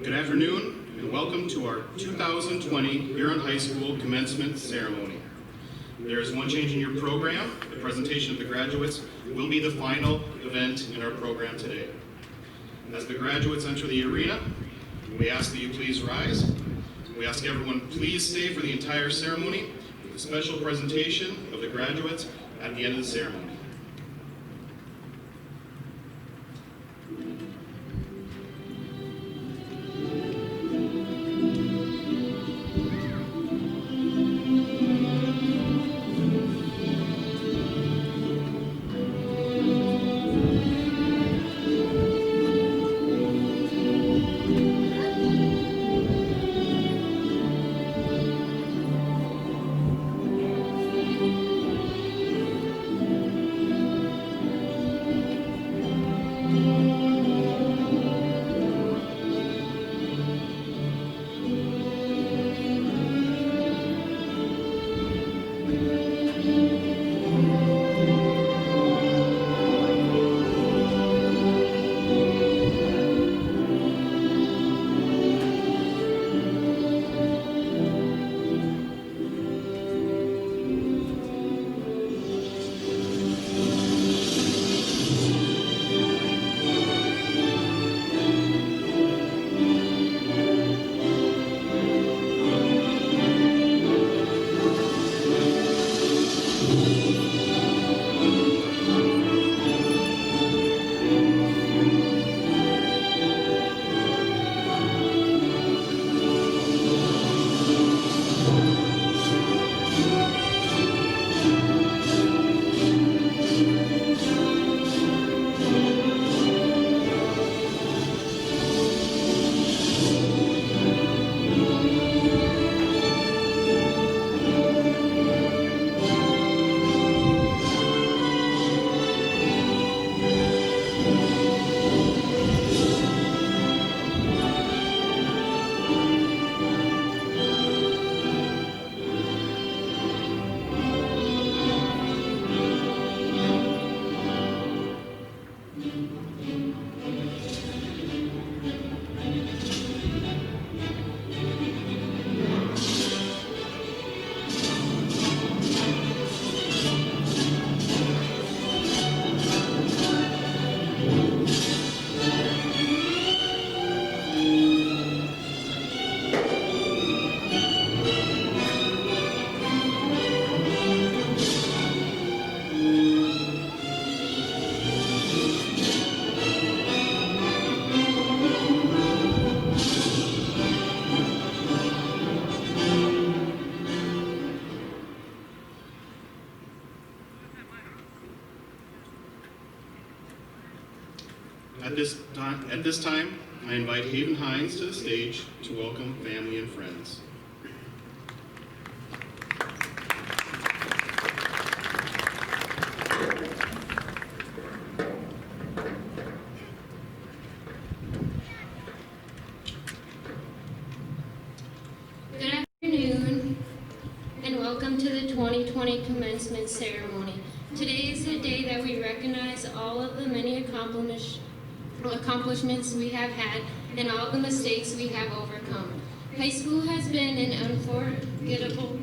Good afternoon, and welcome to our 2020 Huron High School Commencement Ceremony. There is one change in your program. The presentation of the graduates will be the final event in our program today. As the graduates enter the arena, we ask that you please rise. We ask everyone please stay for the entire ceremony with a special presentation of the graduates at the end of the ceremony. At this time, I invite Haven Hines to the stage to welcome family and friends. Good afternoon, and welcome to the 2020 Commencement Ceremony. Today is the day that we recognize all of the many accomplishments we have had and all the mistakes we have overcome. High school has been an unforgettable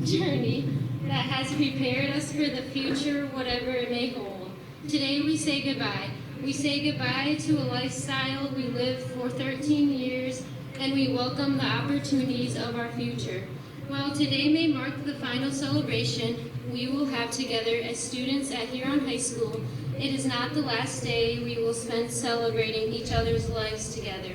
journey that has prepared us for the future, whatever it may hold. Today we say goodbye. We say goodbye to a lifestyle we lived for 13 years, and we welcome the opportunities of our future. While today may mark the final celebration we will have together as students at Huron High School, it is not the last day we will spend celebrating each other's lives together.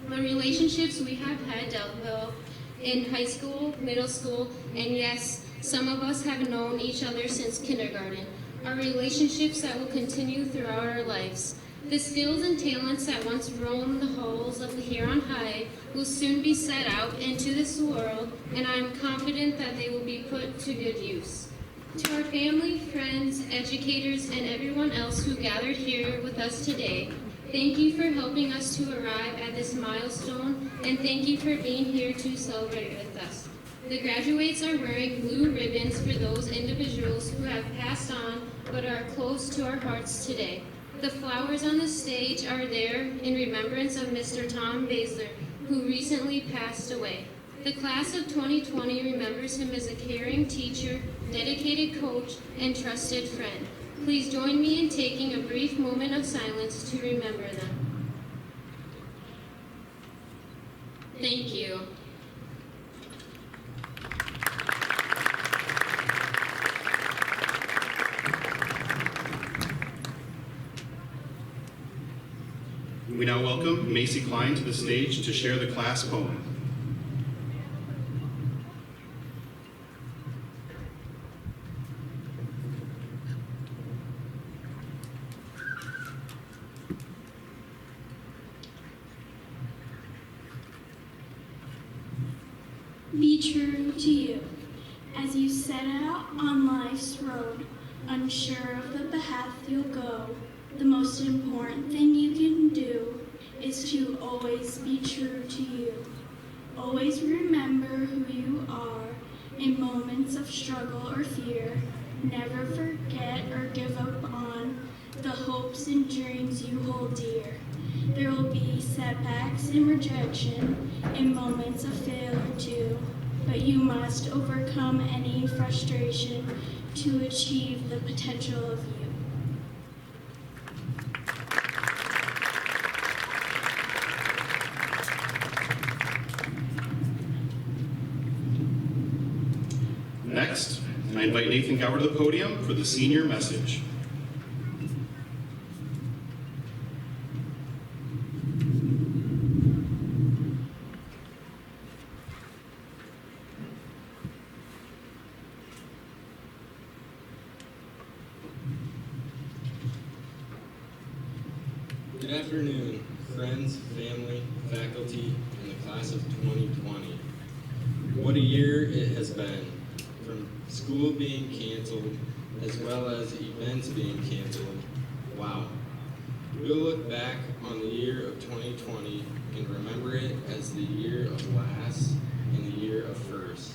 The relationships we have had developed in high school, middle school, and yes, some of us have known each other since kindergarten, are relationships that will continue throughout our lives. The skills and talents that once roamed the halls of the Huron High will soon be set out into this world, and I am confident that they will be put to good use. To our family, friends, educators, and everyone else who gathered here with us today, thank you for helping us to arrive at this milestone, and thank you for being here to celebrate with us. The graduates are wearing blue ribbons for those individuals who have passed on but are close to our hearts today. The flowers on the stage are there in remembrance of Mr. Tom Basler, who recently passed away. The class of 2020 remembers him as a caring teacher, dedicated coach, and trusted friend. Please join me in taking a brief moment of silence to remember them. Thank you. We now welcome Macy Klein to the stage to share the class poem. Be true to you as you set out on life's road, unsure of the path you'll go. The most important thing you can do is to always be true to you. Always remember who you are in moments of struggle or fear. Never forget or give up on the hopes and dreams you hold dear. There will be setbacks and rejection in moments of failure too, but you must overcome any frustration to achieve the potential of you. Next, I invite Nathan Gower to the podium for the senior message. Good afternoon, friends, family, faculty, and the class of 2020. What a year it has been, from school being canceled as well as events being canceled. Wow. We'll look back on the year of 2020 and remember it as the year of last and the year of first.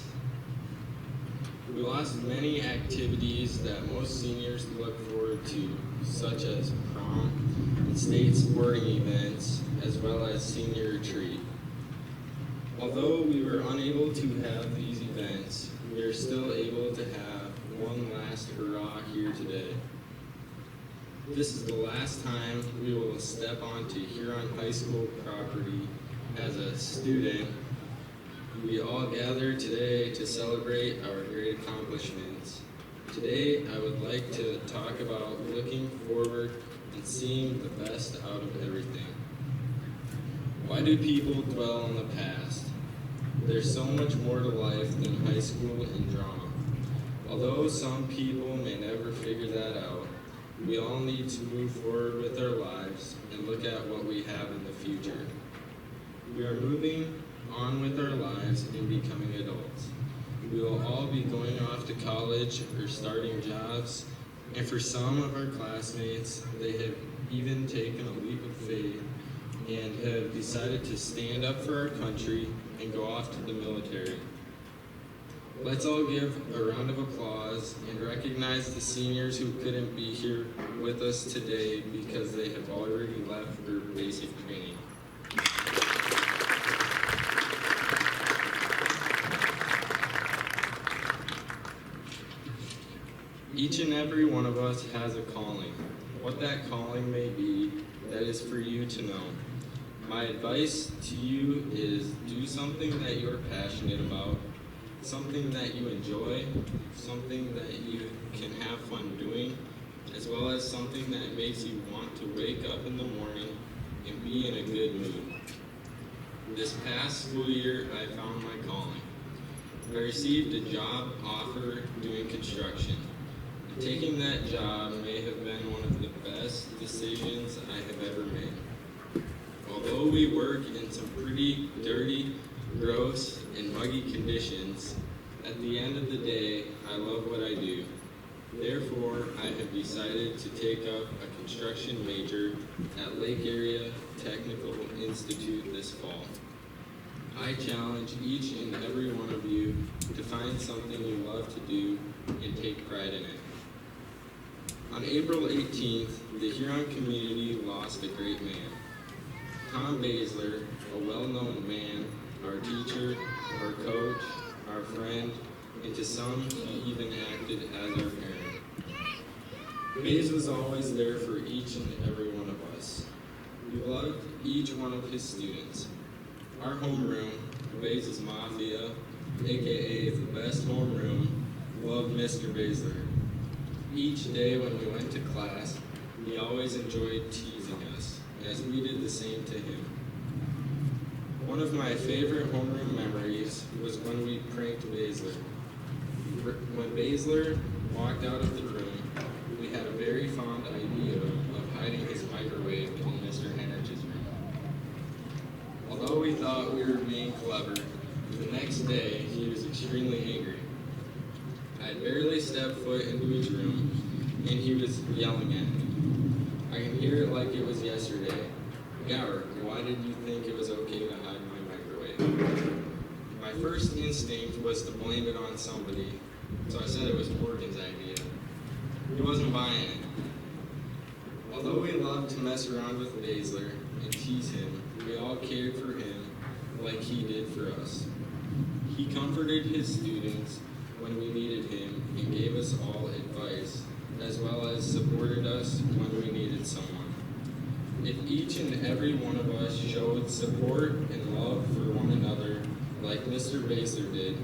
We lost many activities that most seniors look forward to, such as prom and state sporting events, as well as senior retreat. Although we were unable to have these events, we are still able to have one last hurrah here today. This is the last time we will step onto Huron High School property as a student. We all gather today to celebrate our great accomplishments. Today, I would like to talk about looking forward and seeing the best out of everything. Why do people dwell on the past? There's so much more to life than high school and drama. Although some people may never figure that out, we all need to move forward with our lives and look at what we have in the future. We are moving on with our lives and becoming adults. We will all be going off to college or starting jobs, and for some of our classmates, they have even taken a leap of faith and have decided to stand up for our country and go off to the military. Let's all give a round of applause and recognize the seniors who couldn't be here with us today because they have already left for basic training. Each and every one of us has a calling. What that calling may be, that is for you to know. My advice to you is do something that you're passionate about, something that you enjoy, something that you can have fun doing, as well as something that makes you want to wake up in the morning and be in a good mood. This past school year, I found my calling. I received a job offer doing construction. Taking that job may have been one of the best decisions I have ever made. Although we work in some pretty dirty, gross, and muggy conditions, at the end of the day, I love what I do. Therefore, I have decided to take up a construction major at Lake Area Technical Institute this fall. I challenge each and every one of you to find something you love to do and take pride in it. On April 18th, the Huron community lost a great man. Tom Baszler, a well-known man, our teacher, our coach, our friend, and to some, he even acted as our parent. Baze was always there for each and every one of us. We loved each one of his students. Our homeroom, Baze's Mafia, aka the best homeroom, loved Mr. Baszler. Each day when we went to class, he always enjoyed teasing us, as we did the same to him. One of my favorite homeroom memories was when we pranked Baszler. When Baszler walked out of the room, we had a very fond idea of hiding his microwave in Mr. Henrich's room. Although we thought we were being clever, the next day he was extremely angry. I had barely stepped foot into his room, and he was yelling at me. I can hear it like it was yesterday. Gower, why did you think it was okay to hide my microwave? My first instinct was to blame it on somebody, so I said it was Morgan's idea. He wasn't buying it. Although we loved to mess around with Baszler and tease him, we all cared for him like he did for us. He comforted his students when we needed him and gave us all advice, as well as supported us when we needed someone. If each and every one of us showed support and love for one another like Mr. Baszler did,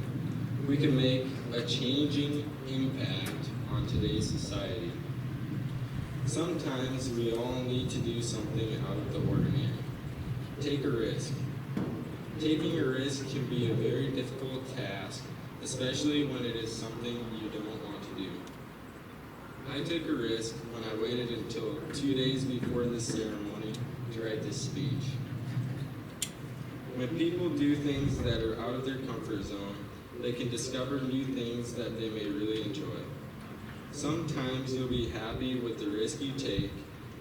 we can make a changing impact on today's society. Sometimes we all need to do something out of the ordinary. Take a risk. Taking a risk can be a very difficult task, especially when it is something you don't want to do. I took a risk when I waited until 2 days before the ceremony to write this speech. When people do things that are out of their comfort zone, they can discover new things that they may really enjoy. Sometimes you'll be happy with the risk you take,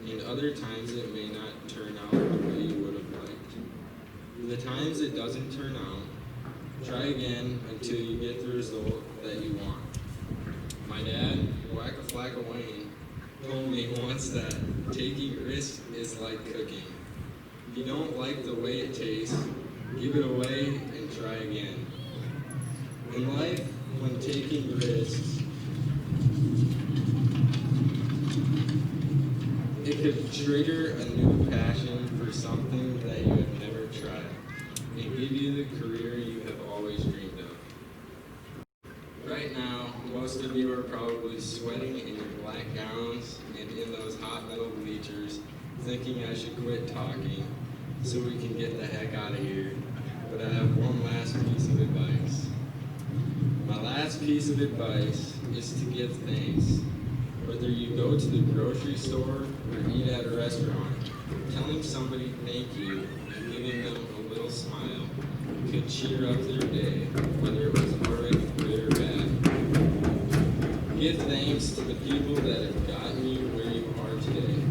and other times it may not turn out the way you would have liked. The times it doesn't turn out, try again until you get the result that you want. My dad, Whack-a-Flack-a Wayne, told me once that taking risks is like cooking. If you don't like the way it tastes, give it away and try again. In life, when taking risks, it could trigger a new passion for something that you have never tried and give you the career you have always dreamed of. Right now, most of you are probably sweating in your black gowns and in those hot metal bleachers, thinking I should quit talking so we can get the heck out of here. But I have one last piece of advice. My last piece of advice is to give thanks. Whether you go to the grocery store or eat at a restaurant, telling somebody thank you and giving them a little smile could cheer up their day, whether it was already good or bad. Give thanks to the people that have gotten you where you are today.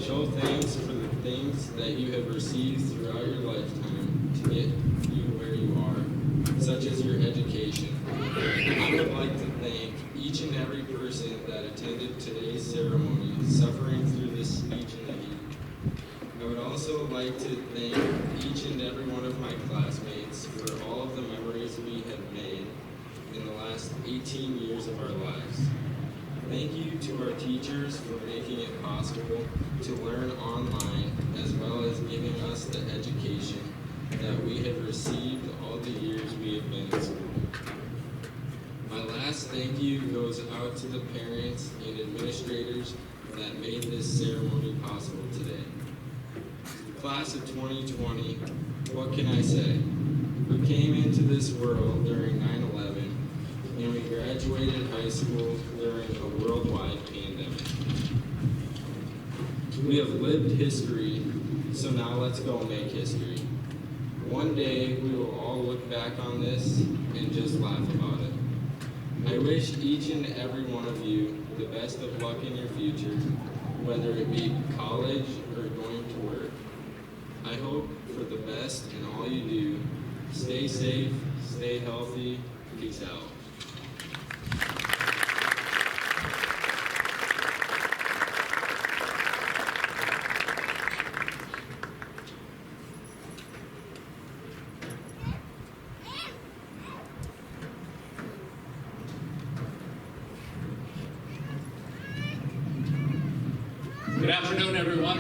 Show thanks for the things that you have received throughout your lifetime to get you where you are, such as your education. I would like to thank each and every person that attended today's ceremony, suffering through this speech in the heat. I would also like to thank each and every one of my classmates for all of the memories we have made in the last 18 years of our lives. Thank you to our teachers for making it possible to learn online, as well as giving us the education that we have received all the years we have been in school. My last thank you goes out to the parents and administrators that made this ceremony possible today. The class of 2020, what can I say? We came into this world during 9/11, and we graduated high school during a worldwide pandemic. We have lived history, so now let's go make history. One day we will all look back on this and just laugh about it. I wish each and every one of you the best of luck in your future, whether it be college or going to work. I hope for the best in all you do. Stay safe, stay healthy, peace out. Good afternoon, everyone,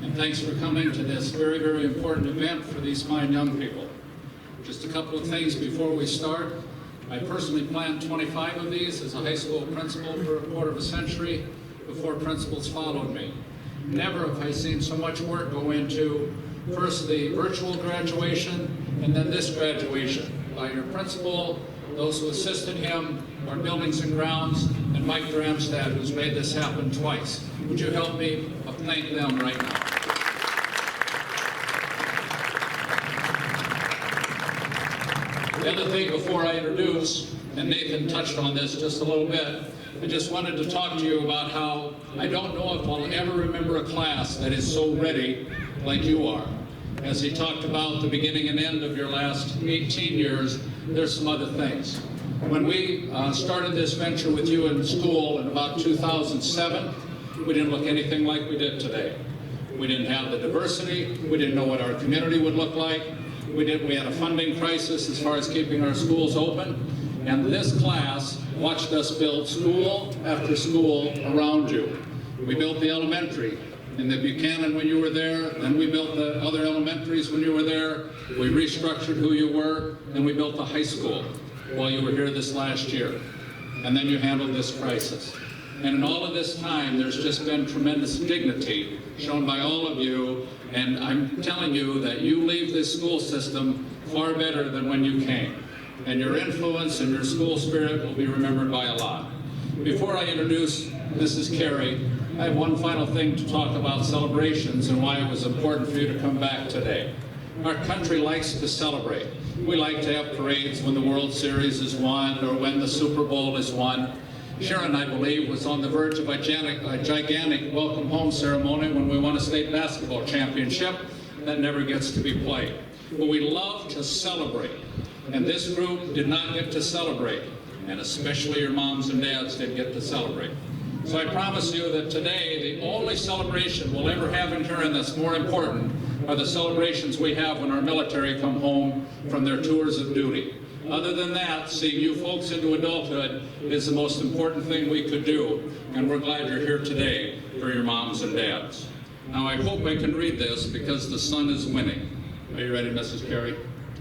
and thanks for coming to this very, very important event for these fine young people. Just a couple of things before we start. I personally planned 25 of these as a high school principal for a quarter of a century before principals followed me. Never have I seen so much work go into first the virtual graduation and then this graduation by your principal, those who assisted him, our buildings and grounds, and Mike Dramstad, who's made this happen twice. Would you help me thank them right now? The other thing before I introduce, and Nathan touched on this just a little bit, I just wanted to talk to you about how I don't know if I'll ever remember a class that is so ready like you are. As he talked about the beginning and end of your last 18 years, there's some other things. When we started this venture with you in school in about 2007, we didn't look anything like we did today. We didn't have the diversity. We didn't know what our community would look like. We had a funding crisis as far as keeping our schools open. And this class watched us build school after school around you. We built the elementary in the Buchanan when you were there, then we built the other elementaries when you were there. We restructured who you were, and we built the high school while you were here this last year. And then you handled this crisis. And in all of this time, there's just been tremendous dignity shown by all of you, and I'm telling you that you leave this school system far better than when you came. And your influence and your school spirit will be remembered by a lot. Before I introduce Mrs. Carey, I have one final thing to talk about celebrations and why it was important for you to come back today. Our country likes to celebrate. We like to have parades when the World Series is won or when the Super Bowl is won. Sharon, I believe, was on the verge of a gigantic welcome home ceremony when we won a state basketball championship that never gets to be played. But we love to celebrate, and this group did not get to celebrate, and especially your moms and dads didn't get to celebrate. So I promise you that today, the only celebration we'll ever have in Huron that's more important are the celebrations we have when our military come home from their tours of duty. Other than that, seeing you folks into adulthood is the most important thing we could do, and we're glad you're here today for your moms and dads. Now, I hope I can read this because the sun is winning. Are you ready, Mrs. Carey?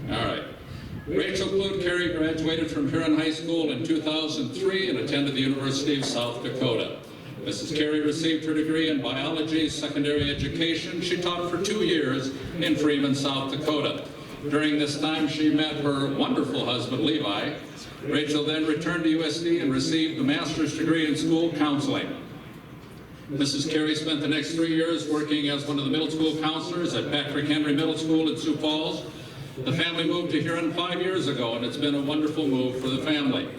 All right. Rachel Clute Carey graduated from Huron High School in 2003 and attended the University of South Dakota. Mrs. Carey received her degree in biology, secondary education. She taught for 2 years in Freeman, South Dakota. During this time, she met her wonderful husband, Levi. Rachel then returned to USD and received a master's degree in school counseling. Mrs. Carey spent the next 3 years working as one of the middle school counselors at Patrick Henry Middle School in Sioux Falls. The family moved to Huron 5 years ago, and it's been a wonderful move for the family.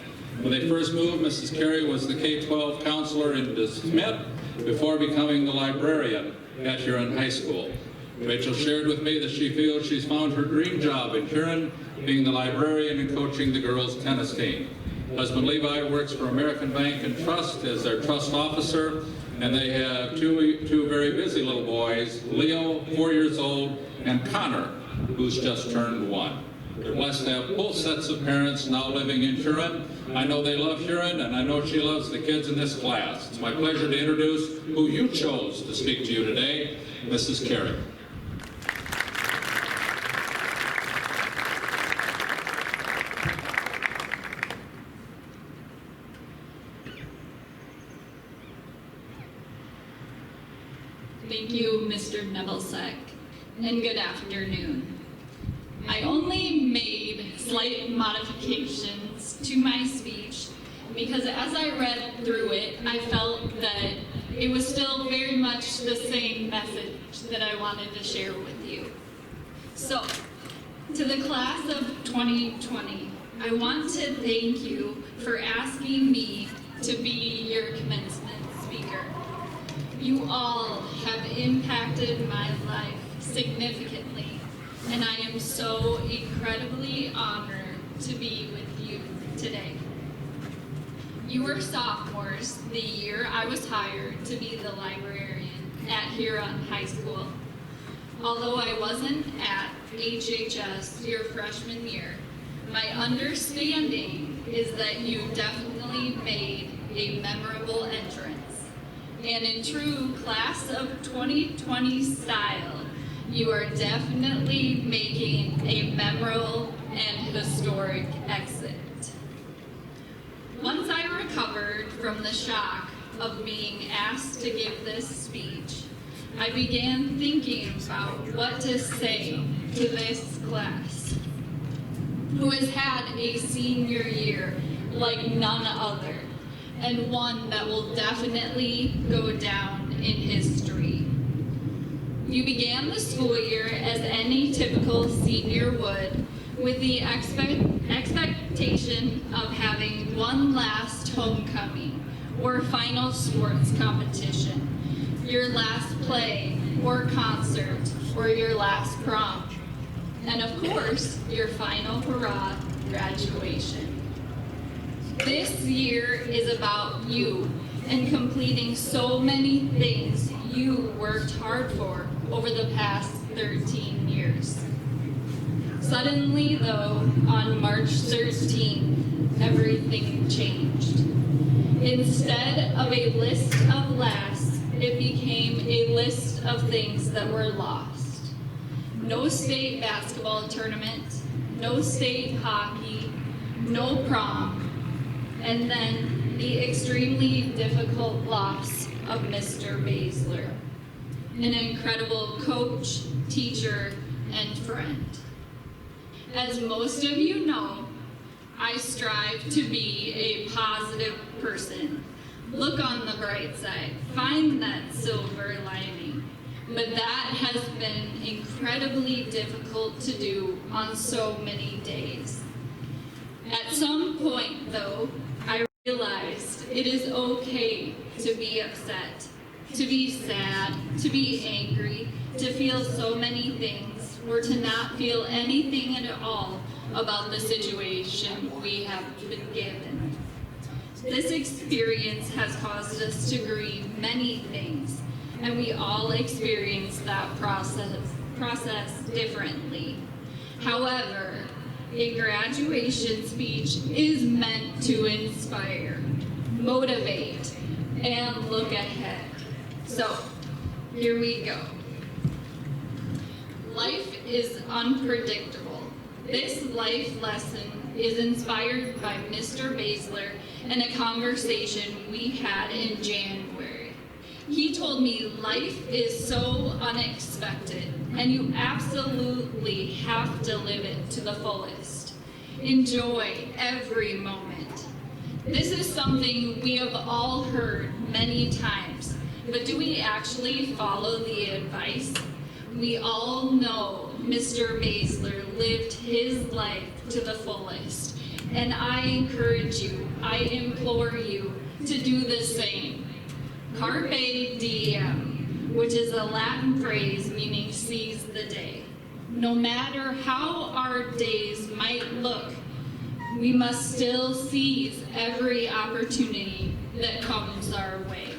When they first moved, Mrs. Carey was the K-12 counselor in DeSmet before becoming the librarian at Huron High School. Rachel shared with me that she feels she's found her dream job in Huron, being the librarian and coaching the girls' tennis team. Husband Levi works for American Bank and Trust as their trust officer, and they have two very busy little boys, Leo, 4 years old, and Connor, who's just turned 1. They're blessed to have both sets of parents now living in Huron. I know they love Huron, and I know she loves the kids in this class. It's my pleasure to introduce who you chose to speak to you today, Mrs. Carey. Thank you, Mr. Nebelsack, and good afternoon. I only made slight modifications to my speech because as I read through it, I felt that it was still very much the same message that I wanted to share with you. So, to the class of 2020, I want to thank you for asking me to be your commencement speaker. You all have impacted my life significantly, and I am so incredibly honored to be with you today. You were sophomores the year I was hired to be the librarian at Huron High School. Although I wasn't at HHS your freshman year, my understanding is that you definitely made a memorable entrance. And in true class of 2020 style, you are definitely making a memorable and historic exit. Once I recovered from the shock of being asked to give this speech, I began thinking about what to say to this class, who has had a senior year like none other, and one that will definitely go down in history. You began the school year as any typical senior would, with the expectation of having one last homecoming or final sports competition, your last play or concert, or your last prom, and of course, your final hurrah graduation. This year is about you and completing so many things you worked hard for over the past 13 years. Suddenly, though, on March 13th, everything changed. Instead of a list of lasts, it became a list of things that were lost. No state basketball tournament, no state hockey, no prom, and then the extremely difficult loss of Mr. Baszler, an incredible coach, teacher, and friend. As most of you know, I strive to be a positive person. Look on the bright side, find that silver lining. But that has been incredibly difficult to do on so many days. At some point, though, I realized it is okay to be upset, to be sad, to be angry, to feel so many things, or to not feel anything at all about the situation we have been given. This experience has caused us to grieve many things, and we all experience that process differently. However, a graduation speech is meant to inspire, motivate, and look ahead. So, here we go. Life is unpredictable. This life lesson is inspired by Mr. Baszler and a conversation we had in January. He told me life is so unexpected, and you absolutely have to live it to the fullest. Enjoy every moment. This is something we have all heard many times, but do we actually follow the advice? We all know Mr. Baszler lived his life to the fullest, and I encourage you, I implore you to do the same. Carpe diem, which is a Latin phrase meaning seize the day. No matter how our days might look, we must still seize every opportunity that comes our way.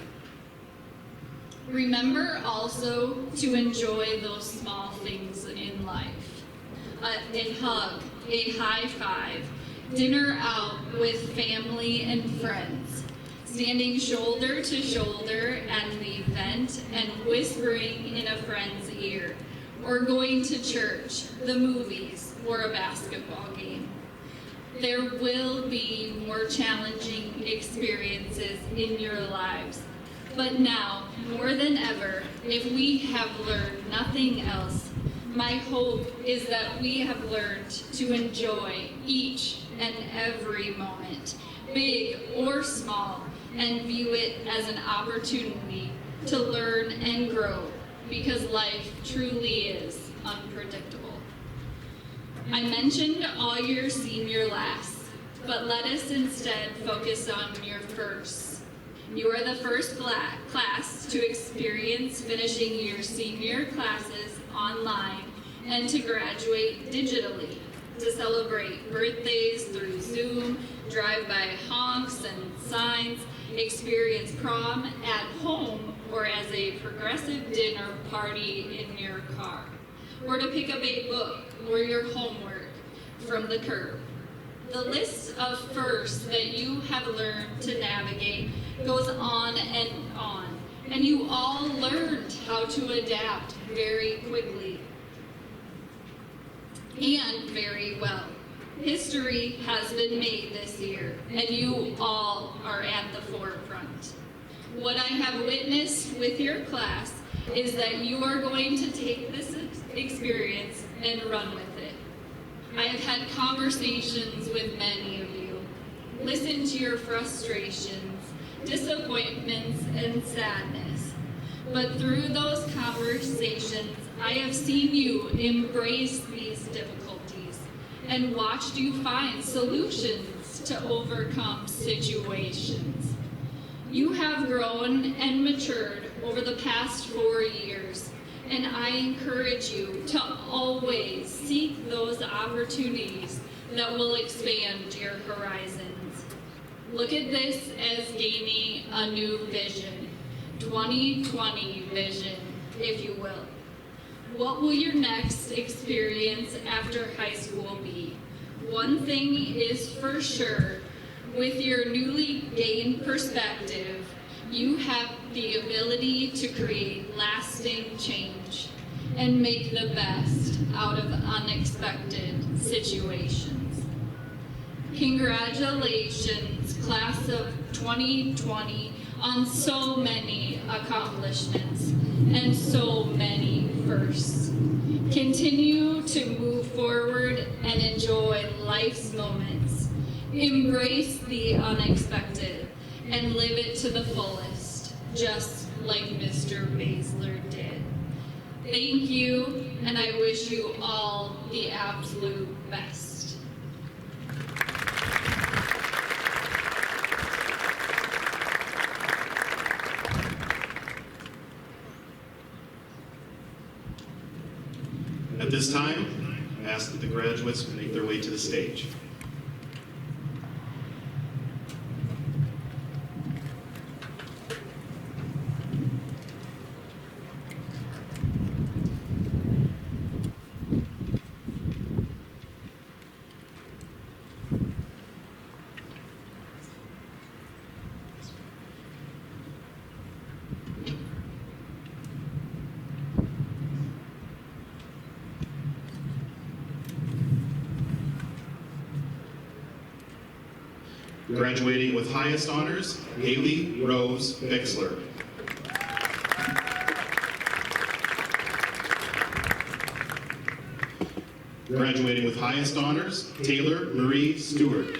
Remember also to enjoy those small things in life. A hug, a high five, dinner out with family and friends, standing shoulder to shoulder at an event and whispering in a friend's ear, or going to church, the movies, or a basketball game. There will be more challenging experiences in your lives, but now, more than ever, if we have learned nothing else, my hope is that we have learned to enjoy each and every moment, big or small, and view it as an opportunity to learn and grow, because life truly is unpredictable. I mentioned all your senior lasts, but let us instead focus on your firsts. You are the first class to experience finishing your senior classes online and to graduate digitally, to celebrate birthdays through Zoom, drive-by honks and signs, experience prom at home or as a progressive dinner party in your car, or to pick up a book or your homework from the curb. The list of firsts that you have learned to navigate goes on and on, and you all learned how to adapt very quickly and very well. History has been made this year, and you all are at the forefront. What I have witnessed with your class is that you are going to take this experience and run with it. I have had conversations with many of you, listened to your frustrations, disappointments, and sadness. But through those conversations, I have seen you embrace these difficulties and watched you find solutions to overcome situations. You have grown and matured over the past 4 years, and I encourage you to always seek those opportunities that will expand your horizons. Look at this as gaining a new vision, 2020 vision, if you will. What will your next experience after high school be? One thing is for sure, with your newly gained perspective, you have the ability to create lasting change and make the best out of unexpected situations. Congratulations, class of 2020, on so many accomplishments and so many firsts. Continue to move forward and enjoy life's moments. Embrace the unexpected and live it to the fullest, just like Mr. Baszler did. Thank you, and I wish you all the absolute best. At this time, I ask that the graduates make their way to the stage. Graduating with highest honors, Haley Rose Bixler. Graduating with highest honors, Taylor Marie Stewart.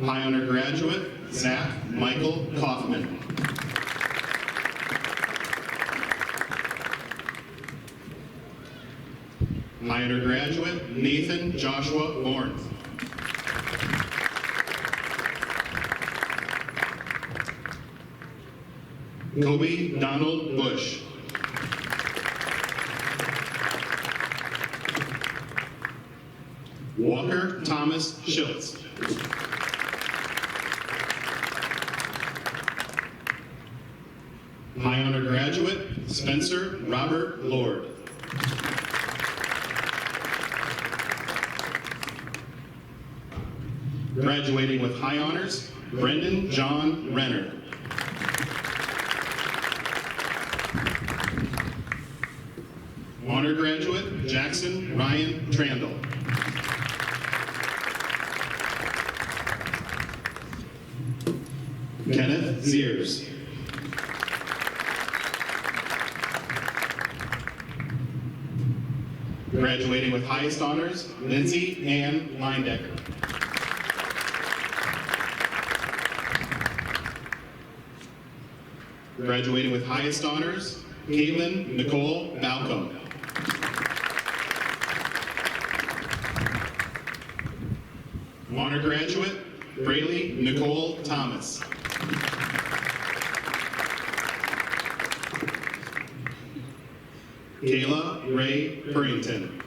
High honor graduate, Zach Michael Kaufman. High honor graduate, Nathan Joshua Bourne. Kobe Donald Bush. Walker Thomas Schultz. High honor graduate, Spencer Robert Lord. Graduating with high honors, Brendan John Renner. Honor graduate, Jackson Ryan Trandle. Kenneth Ziers. Graduating with highest honors, Lindsay Ann Leindecker. Graduating with highest honors, Caitlin Nicole Balcom. Honor graduate, Braylee Nicole Thomas. Kayla Ray Burrington.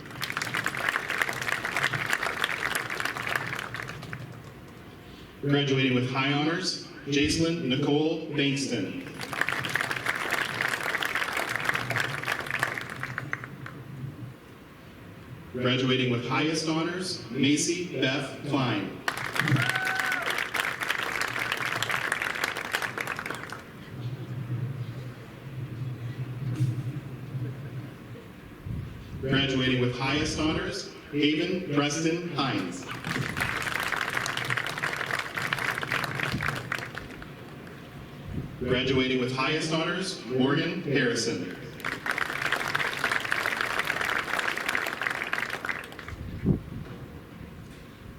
Graduating with high honors, Jacelyn Nicole Bankston. Graduating with highest honors, Macy Beth Klein. Graduating with highest honors, Haven Preston Hines. Graduating with highest honors, Morgan Harrison.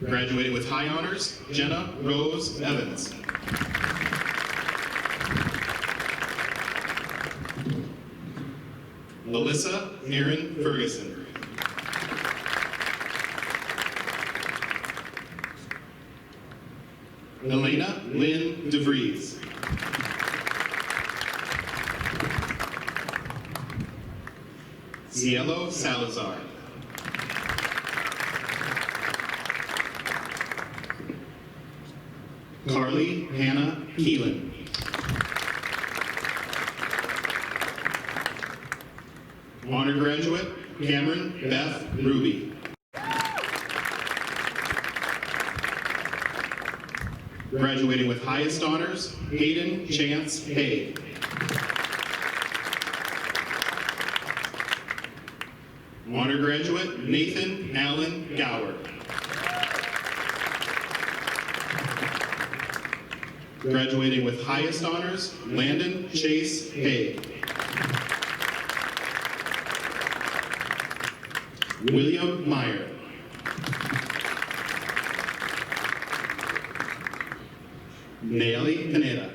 Graduating with high honors, Jenna Rose Evans. Alyssa Erin Ferguson. Elena Lynn DeVries. Cielo Salazar. Carly Hannah Keelan. Honor graduate, Cameron Beth Ruby. Graduating with highest honors, Hayden Chance Hay. Honor graduate, Nathan Allen Gower. Graduating with highest honors, Landon Chase Hay. William Meyer. Naomi Pineda.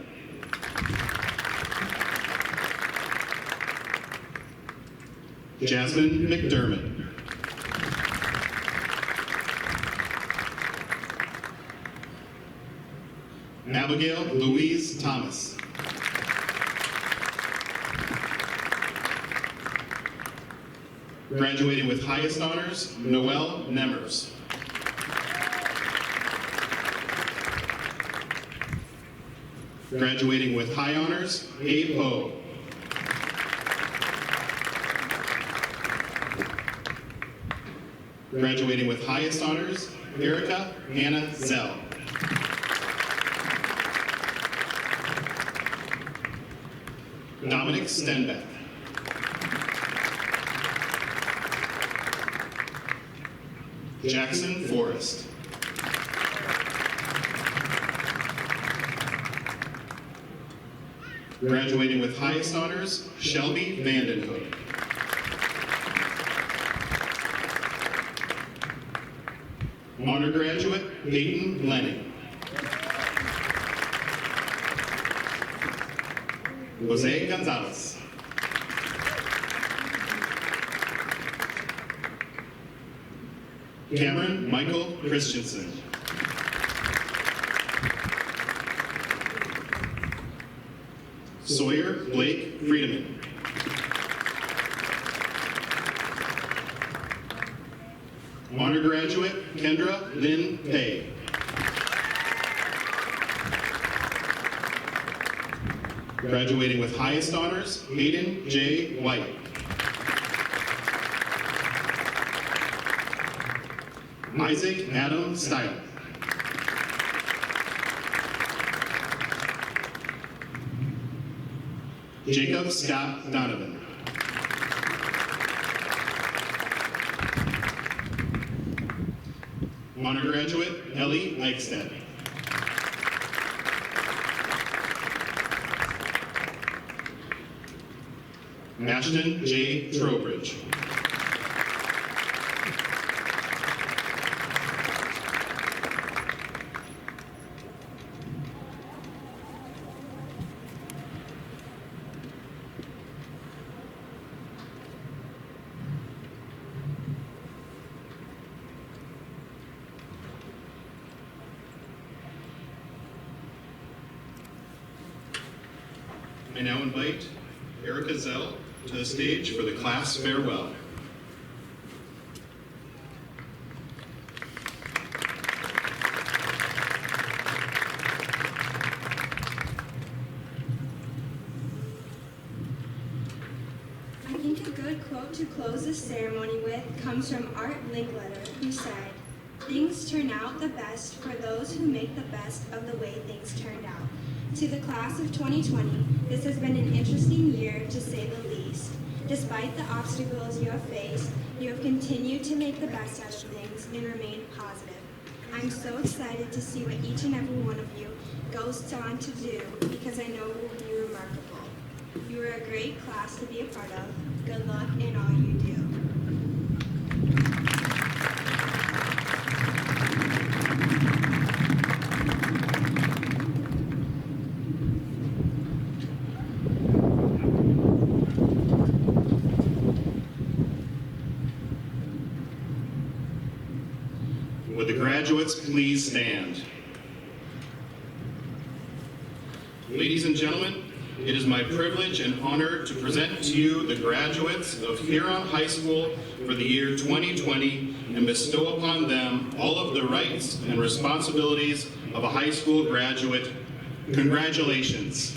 Jasmine McDermott. Abigail Louise Thomas. Graduating with highest honors, Noelle Nemers. Graduating with high honors, Abe Ho. Graduating with highest honors, Erica Hannah Zell. Dominic Stenbeck. Jackson Forrest. Graduating with highest honors, Shelby Vandenhoek. Honor graduate, Peyton Lenning. Jose Gonzalez. Cameron Michael Christensen. Sawyer Blake Friedemann. Honor graduate, Kendra Lynn Pay. Graduating with highest honors, Hayden J. White. Isaac Adam Style. Jacob Scott Donovan. Honor graduate, Ellie Eichstedt. Ashton J. Trowbridge. I now invite Erica Zell to the stage for the class farewell. I think a good quote to close close this ceremony with comes from Art Linkletter, who said, "Things turn out the best for those who make the best of the way things turned out." To the class of 2020, this has been an interesting year to say the least. Despite the obstacles you have faced, you have continued to make the best out of things and remain positive. I'm so excited to see what each and every one of you goes on to do, because I know it will be remarkable. You are a great class to be a part of. Good luck in all you do. Would the graduates please stand? Ladies and gentlemen, it is my privilege and honor to present to you the graduates of Huron High School for the year 2020 and bestow upon them all of the rights and responsibilities of a high school graduate. Congratulations.